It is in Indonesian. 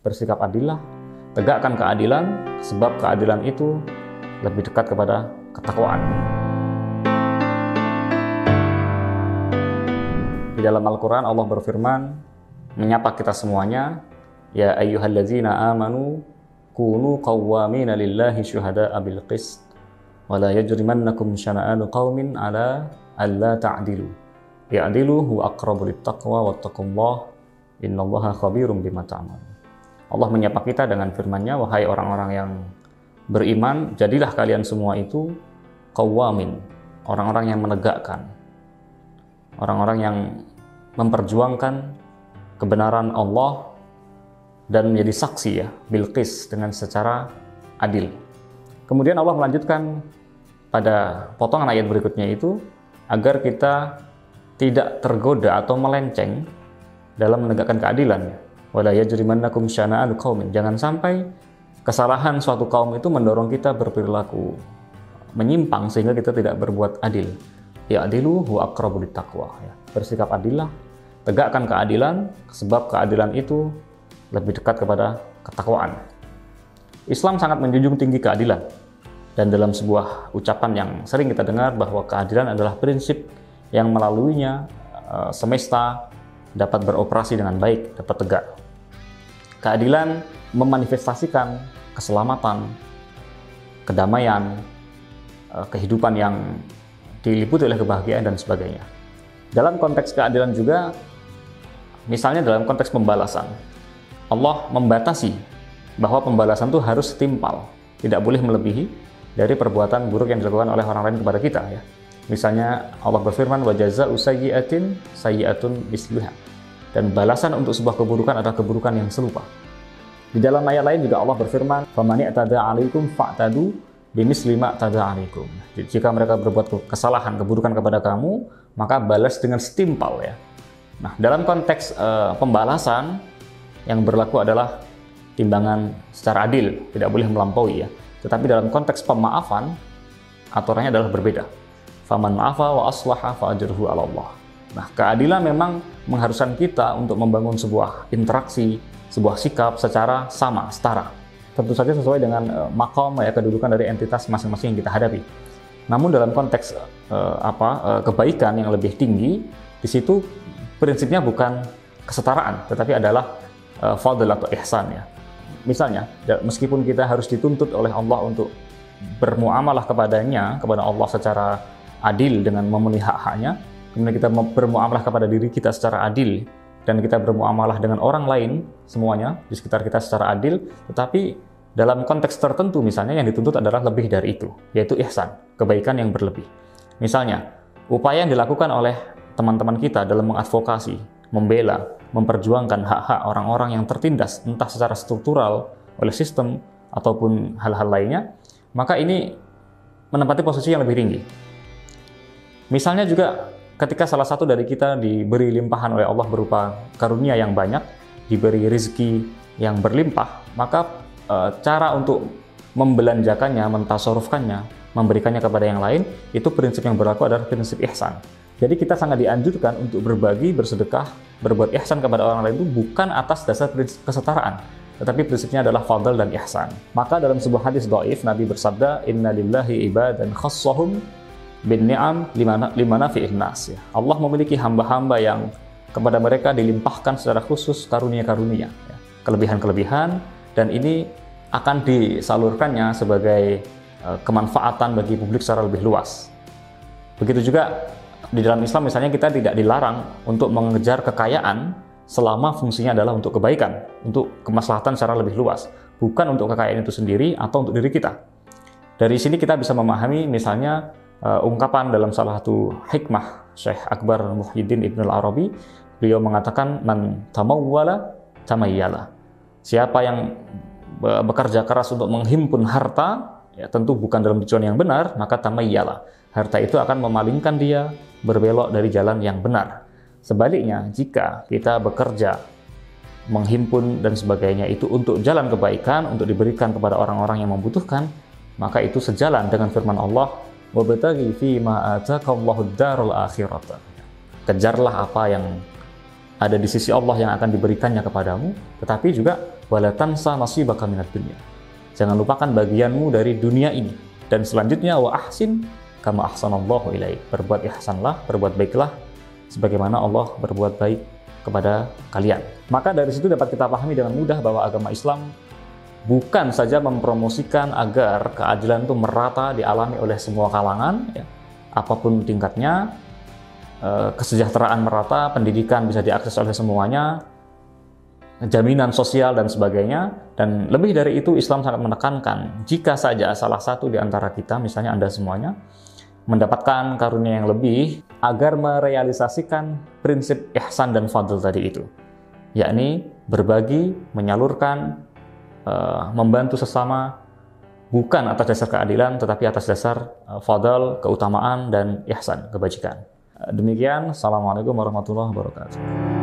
bersikap adillah, tegakkan keadilan, sebab keadilan itu lebih dekat kepada ketakwaan. Di dalam Al-Quran Allah berfirman, menyapa kita semuanya, ya ayyuhallazina amanu kunu qawwamina lillahi syuhada'a bil qist wa la yajrimannakum syana'anu qaumin ala alla ta'dilu ya'dilu huwa aqrabu littaqwa wattaqullaha innallaha khabirum bima ta'malun. Allah menyapa kita dengan firman-Nya, wahai orang-orang yang beriman, jadilah kalian semua itu qawwamin, orang-orang yang menegakkan, orang-orang yang memperjuangkan kebenaran Allah dan menjadi saksi ya, bilqis, dengan secara adil. Kemudian Allah melanjutkan pada potongan ayat berikutnya itu, agar kita tidak tergoda atau melenceng dalam menegakkan keadilan. Wala yajrimannakum syana'anu qaumin, jangan sampai kesalahan suatu kaum itu mendorong kita berperilaku menyimpang sehingga kita tidak berbuat adil. Ya'dilu huwa aqrabu littaqwa, ya. Bersikap adillah, tegakkan keadilan, sebab keadilan itu lebih dekat kepada ketakwaan. Islam sangat menjunjung tinggi keadilan, dan dalam sebuah ucapan yang sering kita dengar bahwa keadilan adalah prinsip yang melaluinya semesta dapat beroperasi dengan baik, dapat tegak. Keadilan memanifestasikan keselamatan, kedamaian, kehidupan yang diliputi oleh kebahagiaan dan sebagainya. Dalam konteks keadilan juga, misalnya dalam konteks pembalasan, Allah membatasi bahwa pembalasan itu harus setimpal, tidak boleh melebihi dari perbuatan buruk yang dilakukan oleh orang lain kepada kita ya. Misalnya Allah berfirman, wa jazaa'u sayyi'atin sayyi'atun misluha, dan balasan untuk sebuah keburukan adalah keburukan yang serupa. Di dalam ayat lain juga Allah berfirman, faman i'tada 'alaikum fa'tadu bimisli ma i'tada 'alaikum. Jika mereka berbuat kesalahan, keburukan kepada kamu, maka balas dengan setimpal ya. Nah, dalam konteks pembalasan yang berlaku adalah timbangan secara adil, tidak boleh melampaui ya. Tetapi dalam konteks pemaafan, aturannya adalah berbeda. Faman ma'afa wa aslaha fa ajruhu 'ala Allah. Nah, keadilan memang mengharuskan kita untuk membangun sebuah interaksi, sebuah sikap secara sama, setara. Tentu saja sesuai dengan maqam ya, kedudukan dari entitas masing-masing yang kita hadapi. Namun dalam konteks kebaikan yang lebih tinggi, di situ prinsipnya bukan kesetaraan, tetapi adalah fadl atau ihsan ya. Misalnya, meskipun kita harus dituntut oleh Allah untuk bermuamalah kepadanya, kepada Allah secara adil dengan memenuhi hak-haknya, kemudian kita bermuamalah kepada diri kita secara adil, dan kita bermuamalah dengan orang lain semuanya di sekitar kita secara adil, tetapi dalam konteks tertentu misalnya yang dituntut adalah lebih dari itu, yaitu ihsan, kebaikan yang berlebih. Misalnya, upaya yang dilakukan oleh teman-teman kita dalam mengadvokasi, membela, memperjuangkan hak-hak orang-orang yang tertindas, entah secara struktural oleh sistem ataupun hal-hal lainnya, maka ini menempati posisi yang lebih tinggi. Misalnya juga ketika salah satu dari kita diberi limpahan oleh Allah berupa karunia yang banyak, diberi rezeki yang berlimpah, maka cara untuk membelanjakannya, mentasarufkannya, memberikannya kepada yang lain, itu prinsip yang berlaku adalah prinsip ihsan. Jadi kita sangat dianjurkan untuk berbagi, bersedekah, berbuat ihsan kepada orang lain itu bukan atas dasar prinsip kesetaraan, tetapi prinsipnya adalah fadl dan ihsan. Maka dalam sebuah hadis dhaif, Nabi bersabda, inna lillahi ibadan khassahum bin ni'am limana fi'in nas. Allah memiliki hamba-hamba yang kepada mereka dilimpahkan secara khusus karunia-karunia, ya, kelebihan-kelebihan, dan ini akan disalurkannya sebagai kemanfaatan bagi publik secara lebih luas. Begitu juga di dalam Islam misalnya kita tidak dilarang untuk mengejar kekayaan selama fungsinya adalah untuk kebaikan, untuk kemaslahatan secara lebih luas, bukan untuk kekayaan itu sendiri atau untuk diri kita. Dari sini kita bisa memahami misalnya ungkapan dalam salah satu hikmah Syekh Akbar Muhyiddin Ibn Al-Arabi, beliau mengatakan, man tamawwala tamayyala. Siapa yang bekerja keras untuk menghimpun harta, ya tentu bukan dalam tujuan yang benar, maka tamayyala. Harta itu akan memalingkan dia berbelok dari jalan yang benar. Sebaliknya, jika kita bekerja, menghimpun dan sebagainya itu untuk jalan kebaikan, untuk diberikan kepada orang-orang yang membutuhkan, maka itu sejalan dengan firman Allah, wabtaghi fima ataqallahu ad-darul akhirata. Kejarlah apa yang ada di sisi Allah yang akan diberikannya kepadamu, tetapi juga wala tansa nasibaka minad dunya. Jangan lupakan bagianmu dari dunia ini. Dan selanjutnya wa ahsin kama ahsanallahu ilaik. Berbuat ihsanlah, berbuat baiklah sebagaimana Allah berbuat baik kepada kalian. Maka dari situ dapat kita pahami dengan mudah bahwa agama Islam bukan saja mempromosikan agar keadilan itu merata dialami oleh semua kalangan, ya, apapun tingkatnya, kesejahteraan merata, pendidikan bisa diakses oleh semuanya, jaminan sosial dan sebagainya. Dan lebih dari itu, Islam sangat menekankan jika saja salah satu di antara kita, misalnya Anda semuanya, mendapatkan karunia yang lebih, agar merealisasikan prinsip ihsan dan fadl tadi itu, yakni berbagi, menyalurkan, membantu sesama, bukan atas dasar keadilan, tetapi atas dasar fadl, keutamaan, dan ihsan, kebajikan. Demikian, Assalamualaikum warahmatullahi wabarakatuh.